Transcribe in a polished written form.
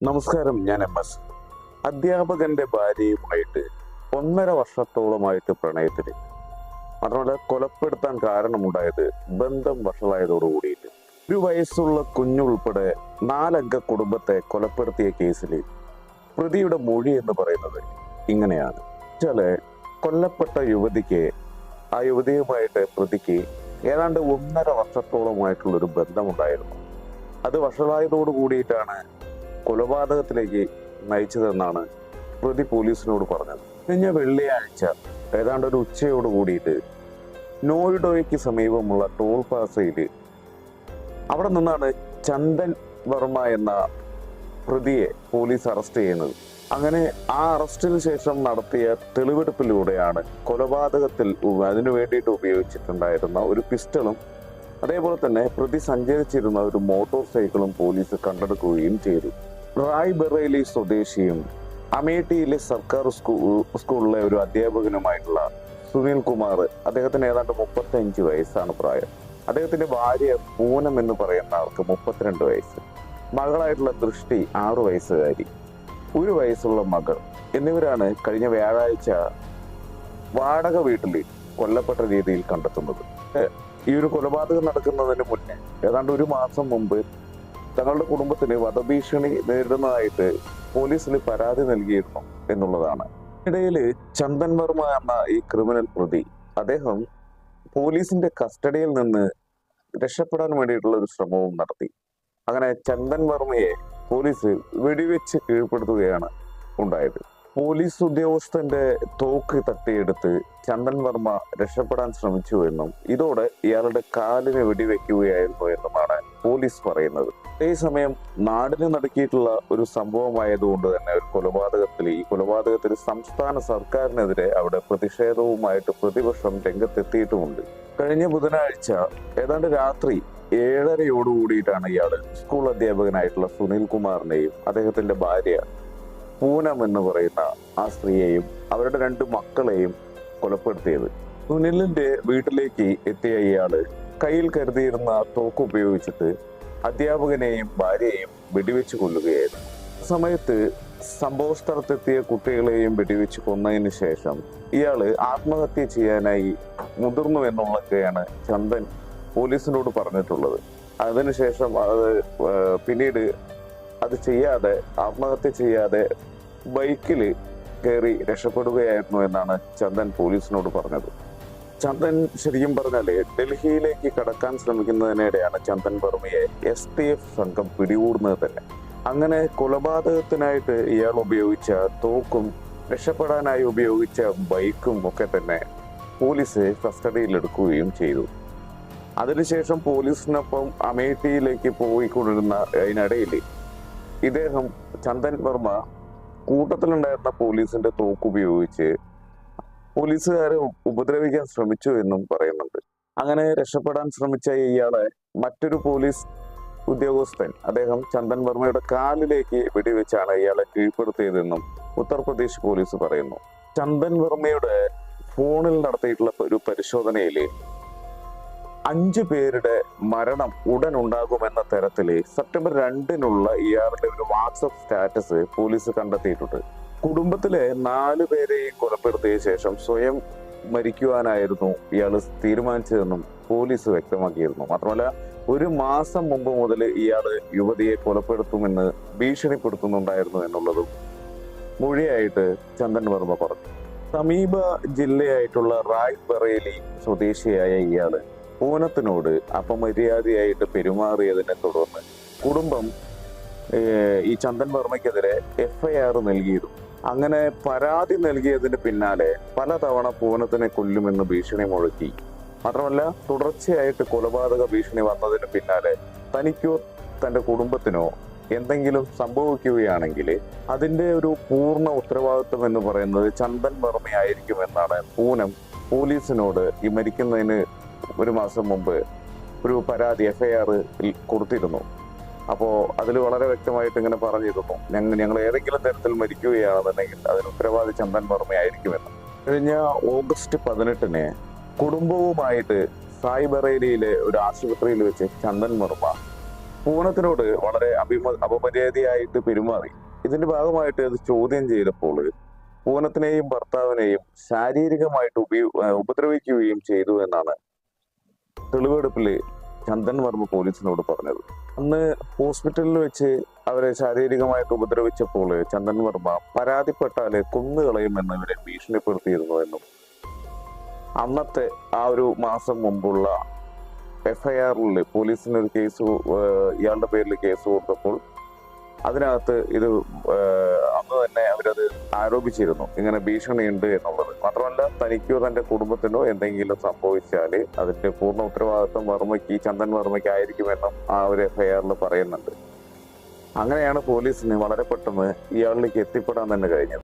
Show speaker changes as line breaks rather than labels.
നമസ്കാരം, ഞാൻ MS. അധ്യാപകന്റെ ഭാര്യയുമായിട്ട് 1.5 വർഷത്തോളമായിട്ട് പ്രണയത്തില്. മാത്രമല്ല, കൊലപ്പെടുത്താൻ കാരണമുണ്ടായത് ബന്ധം വഷളായതോടുകൂടിയിട്ട്. 1 വയസ്സുള്ള കുഞ്ഞുൾപ്പെടെ 4 അംഗ കുടുംബത്തെ കൊലപ്പെടുത്തിയ കേസിൽ പ്രതിയുടെ മൊഴി എന്ന് പറയുന്നത് ഇങ്ങനെയാണ്. വെച്ചാല് കൊല്ലപ്പെട്ട യുവതിക്ക്, ആ യുവതിയുമായിട്ട് പ്രതിക്ക് ഏതാണ്ട് 1.5 വർഷത്തോളമായിട്ടുള്ളൊരു ബന്ധമുണ്ടായിരുന്നു. അത് വഷളായതോടു കൂടിയിട്ടാണ് കൊലപാതകത്തിലേക്ക് നയിച്ചതെന്നാണ് പ്രതി പോലീസിനോട് പറഞ്ഞത്. കഴിഞ്ഞ വെള്ളിയാഴ്ച ഏതാണ്ട് ഒരു ഉച്ചയോട് കൂടിയിട്ട് നോയിഡോയ്ക്ക് സമീപമുള്ള ടോൾ പ്ലാസയിൽ അവിടെ നിന്നാണ് ചന്ദൻ വർമ്മ എന്ന പ്രതിയെ പോലീസ് അറസ്റ്റ് ചെയ്യുന്നത്. അങ്ങനെ ആ അറസ്റ്റിന് ശേഷം നടത്തിയ തെളിവെടുപ്പിലൂടെയാണ് കൊലപാതകത്തിൽ അതിനു വേണ്ടിയിട്ട് ഉപയോഗിച്ചിട്ടുണ്ടായിരുന്ന ഒരു പിസ്റ്റളും അതേപോലെ തന്നെ പ്രതി സഞ്ചരിച്ചിരുന്ന ഒരു മോട്ടോർ സൈക്കിളും പോലീസ് കണ്ടെടുക്കുകയും ചെയ്തു. റായ് ബറേലി സ്വദേശിയും അമേഠിയിലെ സർക്കാർ സ്കൂളിലെ ഒരു അധ്യാപകനുമായിട്ടുള്ള സുനിൽ കുമാർ, അദ്ദേഹത്തിന് ഏതാണ്ട് 35 വയസ്സാണ് പ്രായം. അദ്ദേഹത്തിന്റെ ഭാര്യ പൂനം എന്ന് പറയുന്ന ആൾക്ക് 32 വയസ്സ്, മകളായിട്ടുള്ള ദൃഷ്ടി 6 വയസ്സുകാരി, 1 വയസ്സുള്ള മകൾ എന്നിവരാണ് കഴിഞ്ഞ വ്യാഴാഴ്ച വാടക വീട്ടിൽ കൊല്ലപ്പെട്ട രീതിയിൽ കണ്ടെത്തുന്നത്. ഈ ഒരു കൊലപാതകം നടക്കുന്നതിന് മുന്നേ ഏതാണ്ട് 1 മാസം മുമ്പ് തങ്ങളുടെ കുടുംബത്തിന് വധഭീഷണി നേരിടുന്നതായിട്ട് പോലീസിൽ പരാതി നൽകിയിരുന്നു എന്നുള്ളതാണ്. ഇടയിൽ ചന്ദൻ വർമ്മ എന്ന ഈ ക്രിമിനൽ പ്രതി, അദ്ദേഹം പോലീസിന്റെ കസ്റ്റഡിയിൽ നിന്ന് രക്ഷപ്പെടാൻ വേണ്ടിയിട്ടുള്ള ഒരു ശ്രമവും നടത്തി. അങ്ങനെ ചന്ദൻ വർമ്മയെ പോലീസ് വെടിവെച്ച് കീഴ്പ്പെടുത്തുകയാണ് ഉണ്ടായത്. പോലീസ് ഉദ്യോഗസ്ഥന്റെ തോക്ക് തട്ടിയെടുത്ത് ചന്ദൻ വർമ്മ രക്ഷപ്പെടാൻ ശ്രമിച്ചു എന്നും ഇതോടെ ഇയാളുടെ കാലിന് വെടിവെക്കുകയായിരുന്നു എന്നുമാണ് പോലീസ് പറയുന്നത്. അതേസമയം നാടിന് നടക്കിയിട്ടുള്ള ഒരു സംഭവമായതുകൊണ്ട് തന്നെ ഈ കൊലപാതകത്തിൽ സംസ്ഥാന സർക്കാരിനെതിരെ അവിടെ പ്രതിഷേധവുമായിട്ട് പ്രതിപക്ഷം രംഗത്തെത്തിയിട്ടുമുണ്ട്. കഴിഞ്ഞ ബുധനാഴ്ച ഏതാണ്ട് രാത്രി 7:30 ഇയാള് സ്കൂൾ അധ്യാപകനായിട്ടുള്ള സുനിൽ കുമാറിനെയും അദ്ദേഹത്തിന്റെ ഭാര്യ പൂനം എന്ന് പറയുന്ന ആ സ്ത്രീയെയും അവരുടെ 2 മക്കളെയും കൊലപ്പെടുത്തിയത്. സുനിലിന്റെ വീട്ടിലേക്ക് എത്തിയ ഇയാള് കയ്യിൽ കരുതിയിരുന്ന തോക്ക് ഉപയോഗിച്ചിട്ട് അധ്യാപകനെയും ഭാര്യയെയും വെടിവെച്ച് കൊല്ലുകയായിരുന്നു. സമയത്ത് സംഭവ സ്ഥലത്തെത്തിയ കുട്ടികളെയും വെടിവെച്ച് കൊന്നതിന് ശേഷം ഇയാള് ആത്മഹത്യ ചെയ്യാനായി മുതിർന്നു എന്നുള്ളതൊക്കെയാണ് ചന്ദൻ പോലീസിനോട് പറഞ്ഞിട്ടുള്ളത്. അതിനുശേഷം പിന്നീട് ആത്മഹത്യ ചെയ്യാതെ ബൈക്കിൽ കയറി രക്ഷപ്പെടുകയായിരുന്നു എന്നാണ് ചന്ദൻ പോലീസിനോട് പറഞ്ഞത്. ചന്ദൻ ശരിക്കും പറഞ്ഞാല് ഡൽഹിയിലേക്ക് കടക്കാൻ ശ്രമിക്കുന്നതിനിടെയാണ് ചന്ദൻ വർമ്മയെ STF സംഘം പിടികൂടുന്നത് തന്നെ. അങ്ങനെ കൊലപാതകത്തിനായിട്ട് ഇയാൾ ഉപയോഗിച്ച തോക്കും രക്ഷപ്പെടാനായി ഉപയോഗിച്ച ബൈക്കും ഒക്കെ തന്നെ പോലീസ് കസ്റ്റഡിയിലെടുക്കുകയും ചെയ്തു. അതിനുശേഷം പോലീസിനൊപ്പം അമേഠിയിലേക്ക് പോയിക്കൊണ്ടിരുന്ന അതിനിടയിൽ ഇദ്ദേഹം ചന്ദൻ വർമ്മ കൂട്ടത്തിലുണ്ടായിരുന്ന പോലീസിന്റെ തോക്ക് ഉപയോഗിച്ച് പോലീസുകാരെ ഉപദ്രവിക്കാൻ ശ്രമിച്ചു എന്നും പറയുന്നുണ്ട്. അങ്ങനെ രക്ഷപ്പെടാൻ ശ്രമിച്ച ഇയാളെ മറ്റൊരു പോലീസ് ഉദ്യോഗസ്ഥൻ, അദ്ദേഹം ചന്ദൻ വർമ്മയുടെ കാലിലേക്ക് വെടിവെച്ചാണ് ഇയാളെ കീഴ്പ്പെടുത്തിയതെന്നും ഉത്തർപ്രദേശ് പോലീസ് പറയുന്നു. ചന്ദൻ വർമ്മയുടെ ഫോണിൽ നടത്തിയിട്ടുള്ള ഒരു പരിശോധനയിൽ 5 പേരുടെ മരണം ഉടൻ ഉണ്ടാകുമെന്ന തരത്തില് സെപ്റ്റംബർ 2 ഇയാളുടെ ഒരു വാട്സപ്പ് സ്റ്റാറ്റസ് പോലീസ് കണ്ടെത്തിയിട്ടുണ്ട്. കുടുംബത്തിലെ 4 പേരെയും കൊലപ്പെടുത്തിയ ശേഷം സ്വയം മരിക്കുവാനായിരുന്നു ഇയാൾ തീരുമാനിച്ചതെന്നും പോലീസ് വ്യക്തമാക്കിയിരുന്നു. മാത്രമല്ല, 1 മാസം മുമ്പ് മുതൽ ഇയാള് യുവതിയെ കൊലപ്പെടുത്തുമെന്ന് ഭീഷണിപ്പെടുത്തുന്നുണ്ടായിരുന്നു എന്നുള്ളതും മൊഴിയായിട്ട് ചന്ദൻ വർമ്മ പറഞ്ഞു. സമീപ ജില്ലയായിട്ടുള്ള റായ് ബറേലി സ്വദേശിയായ ഇയാള് പൂനത്തിനോട് അപമര്യാദയായിട്ട് പെരുമാറിയതിനെ തുടർന്ന് കുടുംബം ഈ ചന്ദൻ വർമ്മയ്ക്കെതിരെ FIR നൽകിയിരുന്നു. അങ്ങനെ പരാതി നൽകിയതിന് പിന്നാലെ പലതവണ പൂനത്തിനെ കൊല്ലുമെന്ന് ഭീഷണി മുഴക്കി. മാത്രമല്ല, തുടർച്ചയായിട്ട് കൊലപാതക ഭീഷണി വന്നതിന് പിന്നാലെ തനിക്കോ തന്റെ കുടുംബത്തിനോ എന്തെങ്കിലും സംഭവിക്കുകയാണെങ്കിൽ അതിന്റെ ഒരു പൂർണ്ണ ഉത്തരവാദിത്വം എന്ന് പറയുന്നത് ചന്ദൻ വർമ്മയായിരിക്കുമെന്നാണ് പൂനം പോലീസിനോട് ഈ മരിക്കുന്നതിന് 1 മാസം മുമ്പ് ഒരു പരാതി FIR കൊടുത്തിരുന്നു. അപ്പോൾ അതിൽ വളരെ വ്യക്തമായിട്ട് ഇങ്ങനെ പറഞ്ഞിരുന്നു, ഞങ്ങൾ ഏതെങ്കിലും തരത്തിൽ മരിക്കുകയാണെന്നുണ്ടെങ്കിൽ അതിന് ഉത്തരവാദി ചന്ദൻ വർമ്മയായിരിക്കുമെന്ന്. കഴിഞ്ഞ ഓഗസ്റ്റ് 18 കുടുംബവുമായിട്ട് സായ് ബറേലിയിലെ ഒരു ആശുപത്രിയിൽ വെച്ച് ചന്ദൻ വർമ്മ പൂനത്തിനോട് വളരെ അപമര്യാദയായിട്ട് പെരുമാറി. ഇതിന്റെ ഭാഗമായിട്ട് അത് ചോദ്യം ചെയ്തപ്പോൾ പൂനത്തിനെയും ഭർത്താവിനെയും ശാരീരികമായിട്ട് ഉപദ്രവിക്കുകയും ചെയ്തു എന്നാണ് തെളിവെടുപ്പിൽ ചന്ദൻ വർമ്മ പോലീസിനോട് പറഞ്ഞത്. അന്ന് ഹോസ്പിറ്റലിൽ വെച്ച് അവരെ ശാരീരികമായിട്ട് ഉപദ്രവിച്ചപ്പോൾ ചന്ദൻ വർമ്മ പരാതിപ്പെട്ടാല് കൊന്നുകളയുമെന്ന് ഇവരെ ഭീഷണിപ്പെടുത്തിയിരുന്നു എന്നും അന്നത്തെ ആ ഒരു മാസം മുമ്പുള്ള FIR-ൽ പോലീസിനൊരു കേസ് ഇയാളുടെ പേരിൽ കേസ് കൊടുത്തപ്പോൾ അതിനകത്ത് ഇത് അന്ന് തന്നെ അവരത് ആരോപിച്ചിരുന്നു, ഇങ്ങനെ ഭീഷണിയുണ്ട് എന്നുള്ളത്. മാത്രമല്ല, തനിക്കോ തന്റെ കുടുംബത്തിനോ എന്തെങ്കിലും സംഭവിച്ചാല് അതിന്റെ പൂർണ്ണ ഉത്തരവാദിത്വം ചന്ദൻ വർമ്മയ്ക്ക് ആയിരിക്കുമെന്നും ആ ഒരു FIR-ൽ പറയുന്നുണ്ട്. അങ്ങനെയാണ് പോലീസിന് വളരെ പെട്ടെന്ന് ഇയാളിലേക്ക് എത്തിപ്പെടാൻ തന്നെ കഴിഞ്ഞത്.